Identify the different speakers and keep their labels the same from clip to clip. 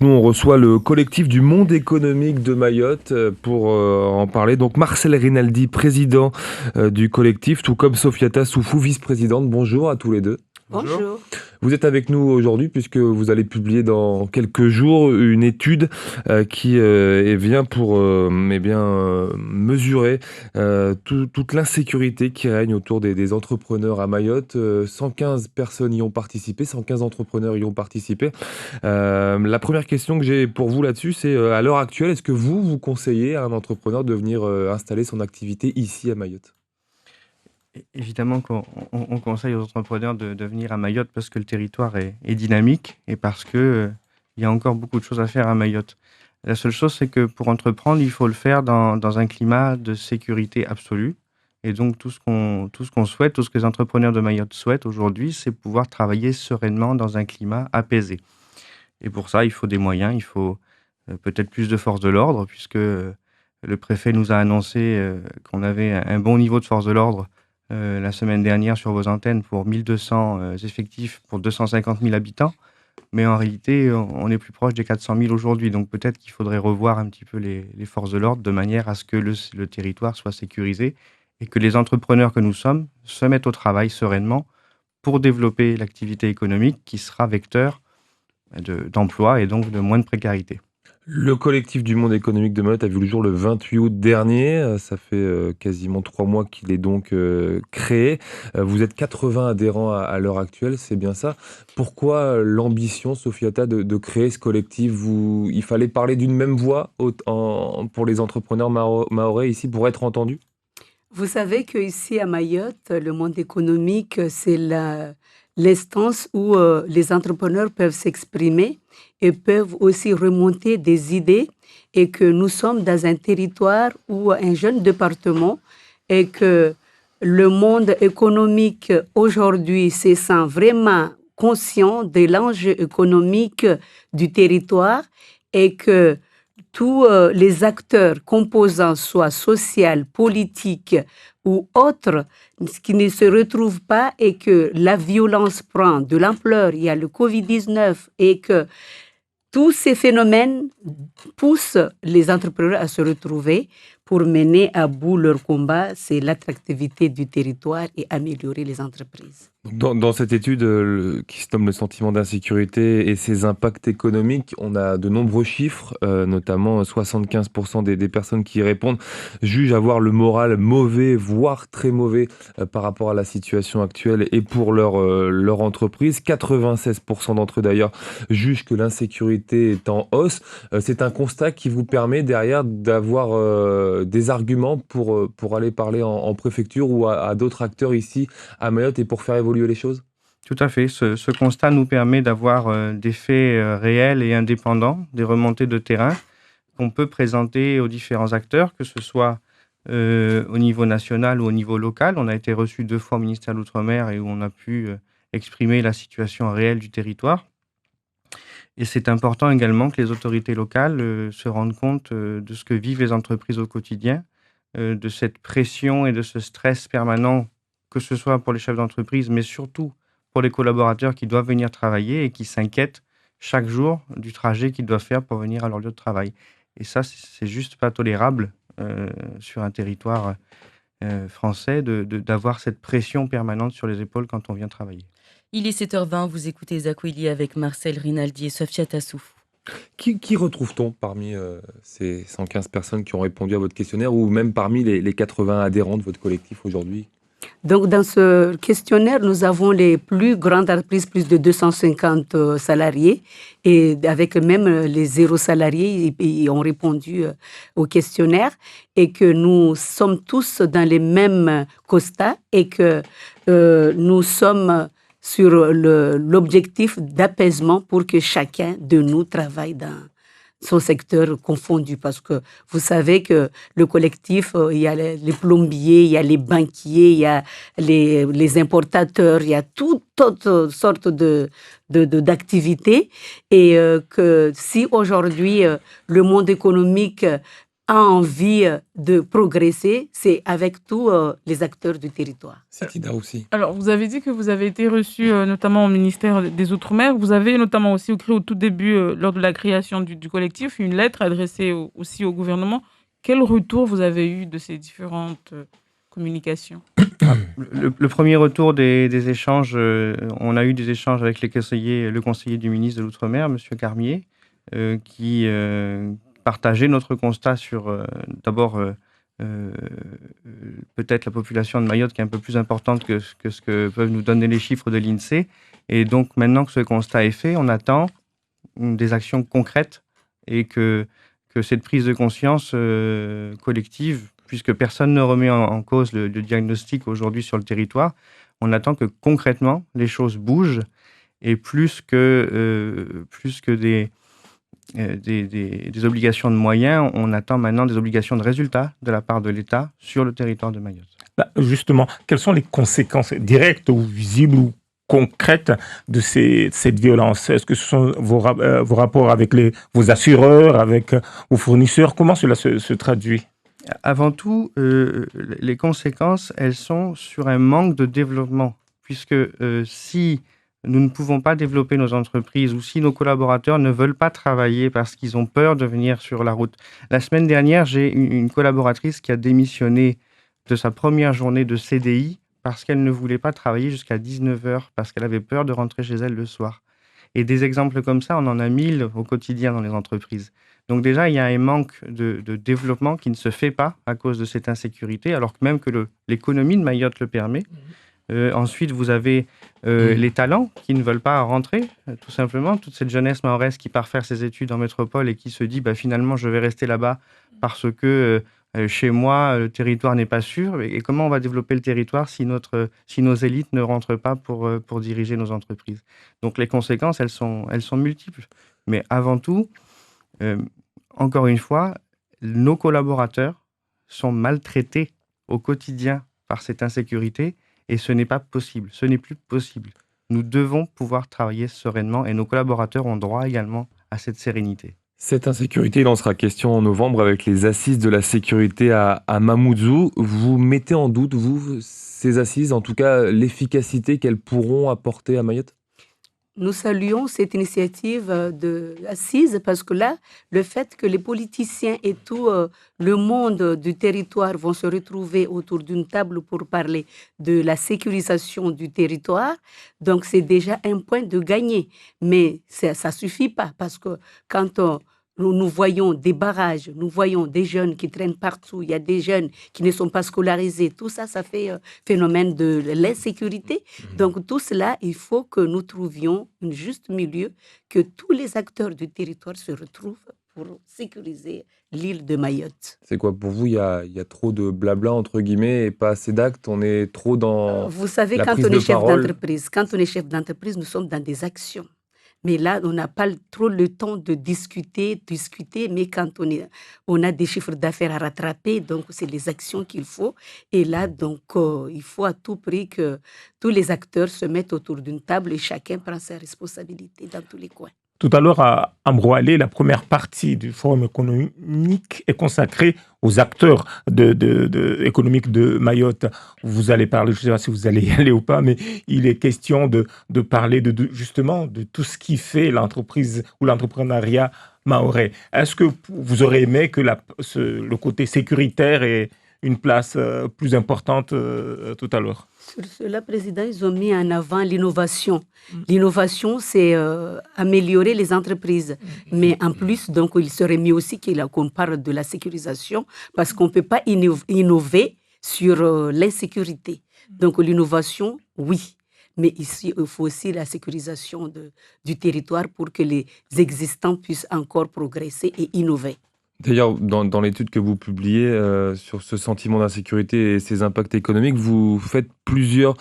Speaker 1: nous, on reçoit le collectif du monde économique de Mayotte pour en parler. Donc Marcel Rinaldi, président du collectif, tout comme Sofiata Soufou, vice-présidente. Bonjour à tous les deux.
Speaker 2: Bonjour.
Speaker 3: Bonjour.
Speaker 1: Vous êtes avec nous aujourd'hui puisque vous allez publier dans quelques jours une étude qui vient pour mesurer toute l'insécurité qui règne autour des entrepreneurs à Mayotte. 115 personnes y ont participé, 115 entrepreneurs y ont participé. La première question que j'ai pour vous là-dessus, c'est à l'heure actuelle, est-ce que vous conseillez à un entrepreneur de venir installer son activité ici à Mayotte ?
Speaker 2: Évidemment qu'on conseille aux entrepreneurs de venir à Mayotte parce que le territoire est dynamique et parce que il y a encore beaucoup de choses à faire à Mayotte. La seule chose, c'est que pour entreprendre, il faut le faire dans un climat de sécurité absolue. Et donc, tout ce qu'on souhaite, tout ce que les entrepreneurs de Mayotte souhaitent aujourd'hui, c'est pouvoir travailler sereinement dans un climat apaisé. Et pour ça, il faut des moyens, il faut peut-être plus de force de l'ordre, puisque le préfet nous a annoncé qu'on avait un bon niveau de force de l'ordre la semaine dernière sur vos antennes pour 1200 effectifs pour 250 000 habitants. Mais en réalité, on est plus proche des 400 000 aujourd'hui. Donc peut-être qu'il faudrait revoir un petit peu les forces de l'ordre de manière à ce que le territoire soit sécurisé et que les entrepreneurs que nous sommes se mettent au travail sereinement pour développer l'activité économique qui sera vecteur d'emploi et donc de moins de précarité.
Speaker 1: Le collectif du monde économique de Mayotte a vu le jour le 28 août dernier. Ça fait quasiment 3 mois qu'il est donc créé. Vous êtes 80 adhérents à l'heure actuelle, c'est bien ça. Pourquoi l'ambition, Sofiata, de créer ce collectif ? Il fallait parler d'une même voix pour les entrepreneurs mahorais ici pour être entendus ?
Speaker 3: Vous savez qu'ici à Mayotte, le monde économique, c'est l'instance où les entrepreneurs peuvent s'exprimer et peuvent aussi remonter des idées et que nous sommes dans un territoire ou un jeune département et que le monde économique aujourd'hui se sent vraiment conscient de l'enjeu économique du territoire et que tous les acteurs composants, soit social, politique ou autres, qui ne se retrouvent pas et que la violence prend de l'ampleur, il y a le Covid-19 et que tous ces phénomènes poussent les entrepreneurs à se retrouver pour mener à bout leur combat, c'est l'attractivité du territoire et améliorer les entreprises.
Speaker 1: Dans cette étude qui se nomme le sentiment d'insécurité et ses impacts économiques, on a de nombreux chiffres, notamment 75% des personnes qui y répondent jugent avoir le moral mauvais, voire très mauvais par rapport à la situation actuelle et pour leur entreprise. 96% d'entre eux d'ailleurs jugent que l'insécurité est en hausse. C'est un constat qui vous permet derrière d'avoir des arguments pour aller parler en préfecture ou à d'autres acteurs ici à Mayotte et pour faire évoluer les choses ?
Speaker 2: Tout à fait. Ce constat nous permet d'avoir des faits réels et indépendants, des remontées de terrain qu'on peut présenter aux différents acteurs, que ce soit au niveau national ou au niveau local. On a été reçu 2 fois au ministère de l'Outre-mer et où on a pu exprimer la situation réelle du territoire. Et c'est important également que les autorités locales se rendent compte de ce que vivent les entreprises au quotidien, de cette pression et de ce stress permanent, que ce soit pour les chefs d'entreprise, mais surtout pour les collaborateurs qui doivent venir travailler et qui s'inquiètent chaque jour du trajet qu'ils doivent faire pour venir à leur lieu de travail. Et ça, c'est juste pas tolérable sur un territoire français d'avoir cette pression permanente sur les épaules quand on vient travailler.
Speaker 4: Il est 7h20, vous écoutez Zakwili avec Marcel Rinaldi et Sofiata Soufou.
Speaker 1: Qui retrouve-t-on parmi ces 115 personnes qui ont répondu à votre questionnaire ou même parmi les 80 adhérents de votre collectif aujourd'hui ?
Speaker 3: Donc, dans ce questionnaire, nous avons les plus grandes entreprises, plus de 250 salariés, et avec même les 0 salariés, ils ont répondu au questionnaire, et que nous sommes tous dans les mêmes constats, et que nous sommes sur l'objectif d'apaisement pour que chacun de nous travaille dans son secteur confondu, parce que vous savez que le collectif, il y a les plombiers, il y a les banquiers, il y a les importateurs, il y a toutes sortes d'activités, et que si aujourd'hui le monde économique a envie de progresser, c'est avec tous les acteurs du territoire.
Speaker 1: Tida aussi.
Speaker 5: Alors, vous avez dit que vous avez été reçu notamment au ministère des Outre-mer. Vous avez notamment aussi écrit au tout début, lors de la création du collectif, une lettre adressée aussi au gouvernement. Quel retour vous avez eu de ces différentes communications?
Speaker 2: Le premier retour des échanges, on a eu des échanges avec le conseiller du ministre de l'Outre-mer, M. Carmier, qui partageait notre constat sur d'abord peut-être la population de Mayotte qui est un peu plus importante que ce que peuvent nous donner les chiffres de l'INSEE. Et donc maintenant que ce constat est fait, on attend des actions concrètes et que cette prise de conscience collective, puisque personne ne remet en cause le diagnostic aujourd'hui sur le territoire, on attend que concrètement les choses bougent et plus que des obligations de moyens, on attend maintenant des obligations de résultats de la part de l'État sur le territoire de Mayotte.
Speaker 6: Justement, quelles sont les conséquences directes ou visibles ou concrètes de cette violence? Est-ce que ce sont vos rapports avec vos assureurs, avec vos fournisseurs? Comment cela se traduit?
Speaker 2: Avant tout, les conséquences, elles sont sur un manque de développement, puisque si nous ne pouvons pas développer nos entreprises ou si nos collaborateurs ne veulent pas travailler parce qu'ils ont peur de venir sur la route. La semaine dernière, j'ai une collaboratrice qui a démissionné de sa première journée de CDI parce qu'elle ne voulait pas travailler jusqu'à 19h, parce qu'elle avait peur de rentrer chez elle le soir. Et des exemples comme ça, on en a 1000 au quotidien dans les entreprises. Donc déjà, il y a un manque de développement qui ne se fait pas à cause de cette insécurité, alors que même que l'économie de Mayotte le permet. Ensuite, vous avez les talents qui ne veulent pas rentrer, tout simplement. Toute cette jeunesse mahoraise qui part faire ses études en métropole et qui se dit finalement, je vais rester là-bas parce que chez moi, le territoire n'est pas sûr. Et comment on va développer le territoire si nos élites ne rentrent pas pour diriger nos entreprises? Donc les conséquences, elles sont multiples. Mais avant tout, encore une fois, nos collaborateurs sont maltraités au quotidien par cette insécurité et ce n'est pas possible, ce n'est plus possible. Nous devons pouvoir travailler sereinement et nos collaborateurs ont droit également à cette sérénité.
Speaker 1: Cette insécurité, il en sera question en novembre avec les assises de la sécurité à Mamoudzou. Vous mettez en doute, vous, ces assises, en tout cas l'efficacité qu'elles pourront apporter à Mayotte?
Speaker 3: Nous saluons cette initiative d'assises parce que là, le fait que les politiciens et tout le monde du territoire vont se retrouver autour d'une table pour parler de la sécurisation du territoire, donc c'est déjà un point de gagner. Mais ça ne suffit pas parce que quand nous voyons des barrages, nous voyons des jeunes qui traînent partout, il y a des jeunes qui ne sont pas scolarisés, tout ça, ça fait phénomène de l'insécurité. Donc tout cela, il faut que nous trouvions un juste milieu, que tous les acteurs du territoire se retrouvent pour sécuriser l'île de Mayotte.
Speaker 1: C'est quoi pour vous? Il y a trop de blabla entre guillemets et pas assez d'actes. On est trop dans
Speaker 3: vous savez,
Speaker 1: la
Speaker 3: quand
Speaker 1: prise
Speaker 3: on
Speaker 1: de
Speaker 3: est chef
Speaker 1: parole.
Speaker 3: d'entreprise, nous sommes dans des actions. Mais là, on n'a pas trop le temps de discuter, mais quand on a des chiffres d'affaires à rattraper, donc c'est les actions qu'il faut. Et là, donc, il faut à tout prix que tous les acteurs se mettent autour d'une table et chacun prend ses responsabilités dans tous les coins.
Speaker 6: Tout à l'heure, à Ambroalé, la première partie du Forum économique est consacrée aux acteurs économiques de Mayotte. Vous allez parler, je ne sais pas si vous allez y aller ou pas, mais il est question de parler justement de tout ce qui fait l'entreprise ou l'entrepreneuriat mahorais. Est-ce que vous aurez aimé que le côté sécuritaire ait une place plus importante tout à l'heure?
Speaker 3: Sur cela, Président, ils ont mis en avant l'innovation. L'innovation, c'est améliorer les entreprises. Mais en plus, donc, il serait mieux aussi qu'on parle de la sécurisation parce qu'on ne peut pas innover sur l'insécurité. Donc, l'innovation, oui. Mais ici, il faut aussi la sécurisation du territoire pour que les existants puissent encore progresser et innover.
Speaker 1: D'ailleurs, dans l'étude que vous publiez sur ce sentiment d'insécurité et ses impacts économiques, vous faites plusieurs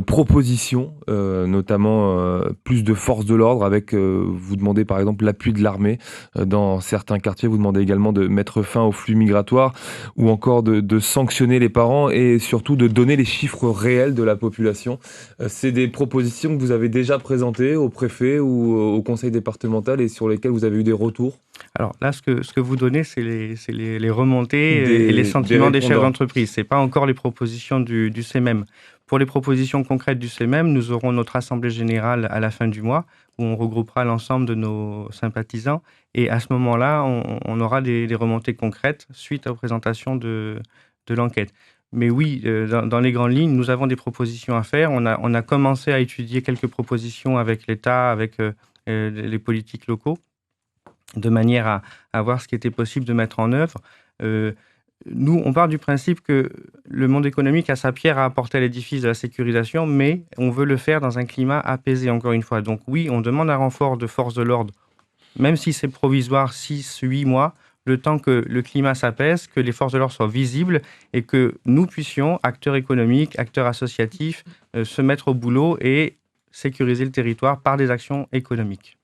Speaker 1: propositions, notamment plus de forces de l'ordre avec, vous demandez par exemple l'appui de l'armée dans certains quartiers, vous demandez également de mettre fin aux flux migratoires ou encore de sanctionner les parents et surtout de donner les chiffres réels de la population. C'est des propositions que vous avez déjà présentées au préfet ou au conseil départemental et sur lesquelles vous avez eu des retours?
Speaker 2: Alors là, ce que vous donnez, c'est les remontées et les
Speaker 1: Des
Speaker 2: sentiments des chefs
Speaker 1: répondants.
Speaker 2: d'entreprise. Ce n'est pas encore les propositions du CMM. Pour les propositions concrètes du CMM, nous aurons notre assemblée générale à la fin du mois où on regroupera l'ensemble de nos sympathisants. Et à ce moment-là, on aura des remontées concrètes suite aux présentations de l'enquête. Mais oui, dans les grandes lignes, nous avons des propositions à faire. On a commencé à étudier quelques propositions avec l'État, avec les politiques locaux, de manière à voir ce qui était possible de mettre en œuvre. Nous, on part du principe que le monde économique a sa pierre à apporter à l'édifice de la sécurisation, mais on veut le faire dans un climat apaisé, encore une fois. Donc oui, on demande un renfort de forces de l'ordre, même si c'est provisoire, 6, 8 mois, le temps que le climat s'apaise, que les forces de l'ordre soient visibles et que nous puissions, acteurs économiques, acteurs associatifs, se mettre au boulot et sécuriser le territoire par des actions économiques.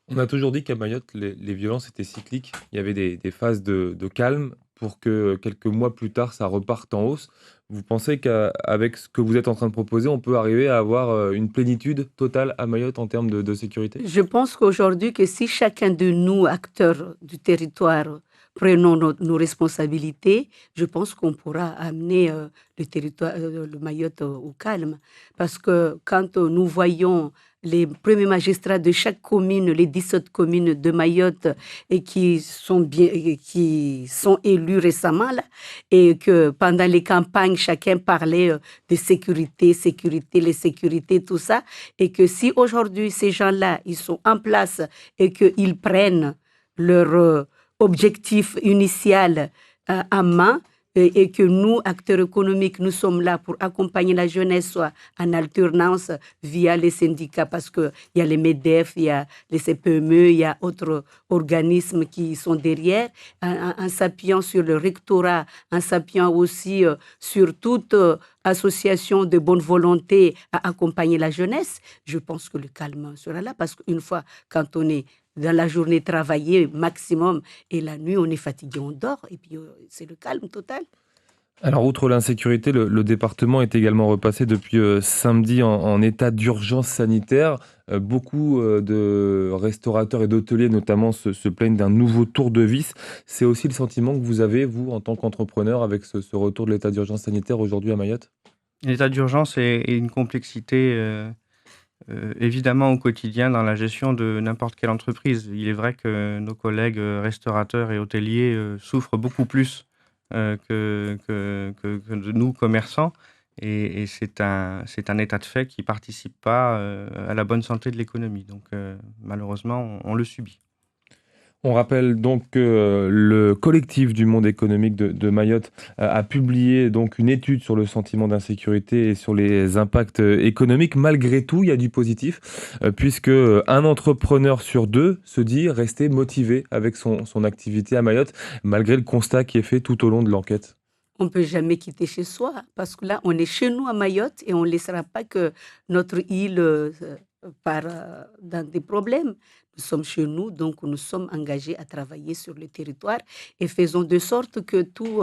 Speaker 1: On a toujours dit qu'à Mayotte, les violences étaient cycliques. Il y avait des phases de calme pour que quelques mois plus tard, ça reparte en hausse. Vous pensez qu'avec ce que vous êtes en train de proposer, on peut arriver à avoir une plénitude totale à Mayotte en termes de sécurité?
Speaker 3: Je pense qu'aujourd'hui, que si chacun de nous, acteurs du territoire, prenons nos responsabilités, je pense qu'on pourra amener le territoire, le Mayotte au calme. Parce que quand nous voyons les premiers magistrats de chaque commune, les 17 communes de Mayotte, et qui sont élus récemment, là, et que pendant les campagnes, chacun parlait de sécurité, les sécurités, tout ça, et que si aujourd'hui ces gens-là, ils sont en place et qu'ils prennent leur objectif initial en main, et que nous, acteurs économiques, nous sommes là pour accompagner la jeunesse, soit en alternance via les syndicats, parce qu'il y a les MEDEF, il y a les CPME, il y a d'autres organismes qui sont derrière, en s'appuyant sur le rectorat, en s'appuyant aussi sur toute association de bonne volonté à accompagner la jeunesse. Je pense que le calme sera là, parce qu'une fois, quand on est dans la journée travaillée maximum et la nuit on est fatigué, on dort et puis c'est le calme total.
Speaker 1: Alors, outre l'insécurité, le département est également repassé depuis samedi en état d'urgence sanitaire. Beaucoup de restaurateurs et d'hôteliers notamment se plaignent d'un nouveau tour de vis. C'est aussi le sentiment que vous avez, vous, en tant qu'entrepreneur, avec ce retour de l'état d'urgence sanitaire aujourd'hui à Mayotte?
Speaker 2: L'état d'urgence est une complexité évidemment au quotidien dans la gestion de n'importe quelle entreprise. Il est vrai que nos collègues restaurateurs et hôteliers souffrent beaucoup plus que de nous, commerçants. Et c'est un état de fait qui ne participe pas à la bonne santé de l'économie. Donc malheureusement, on le subit.
Speaker 1: On rappelle donc que le collectif du monde économique de Mayotte a publié donc une étude sur le sentiment d'insécurité et sur les impacts économiques. Malgré tout, il y a du positif, puisque un entrepreneur sur deux se dit rester motivé avec son activité à Mayotte, malgré le constat qui est fait tout au long de l'enquête.
Speaker 3: On ne peut jamais quitter chez soi, parce que là, on est chez nous à Mayotte et on ne laissera pas que notre île part dans des problèmes. Nous sommes chez nous, donc nous sommes engagés à travailler sur le territoire et faisons de sorte que tous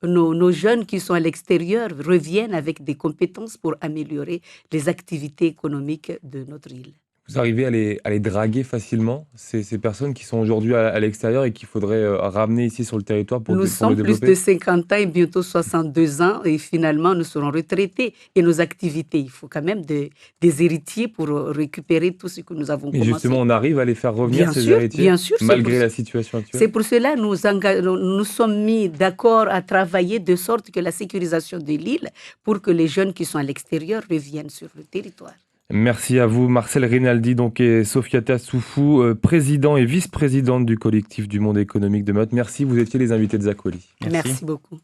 Speaker 3: nos jeunes qui sont à l'extérieur reviennent avec des compétences pour améliorer les activités économiques de notre île.
Speaker 1: Vous arrivez à les draguer facilement, ces personnes qui sont aujourd'hui à l'extérieur et qu'il faudrait ramener ici sur le territoire pour
Speaker 3: Nous
Speaker 1: le
Speaker 3: sommes plus
Speaker 1: développer?
Speaker 3: de 50 ans et bientôt 62 ans et finalement nous serons retraités. Et nos activités, il faut quand même des héritiers pour récupérer tout ce que nous avons
Speaker 1: Et
Speaker 3: commencé.
Speaker 1: justement, on arrive à les faire revenir,
Speaker 3: Bien
Speaker 1: ces
Speaker 3: sûr,
Speaker 1: héritiers,
Speaker 3: bien sûr,
Speaker 1: malgré la situation
Speaker 3: c'est
Speaker 1: actuelle?
Speaker 3: pour cela que nous sommes mis d'accord à travailler de sorte que la sécurisation de l'île, pour que les jeunes qui sont à l'extérieur reviennent sur le territoire.
Speaker 1: Merci à vous, Marcel Rinaldi donc, et Sofiata Soufou, président et vice-présidente du collectif du monde économique de Mayotte. Merci, vous étiez les invités de Zakweli.
Speaker 3: Merci beaucoup.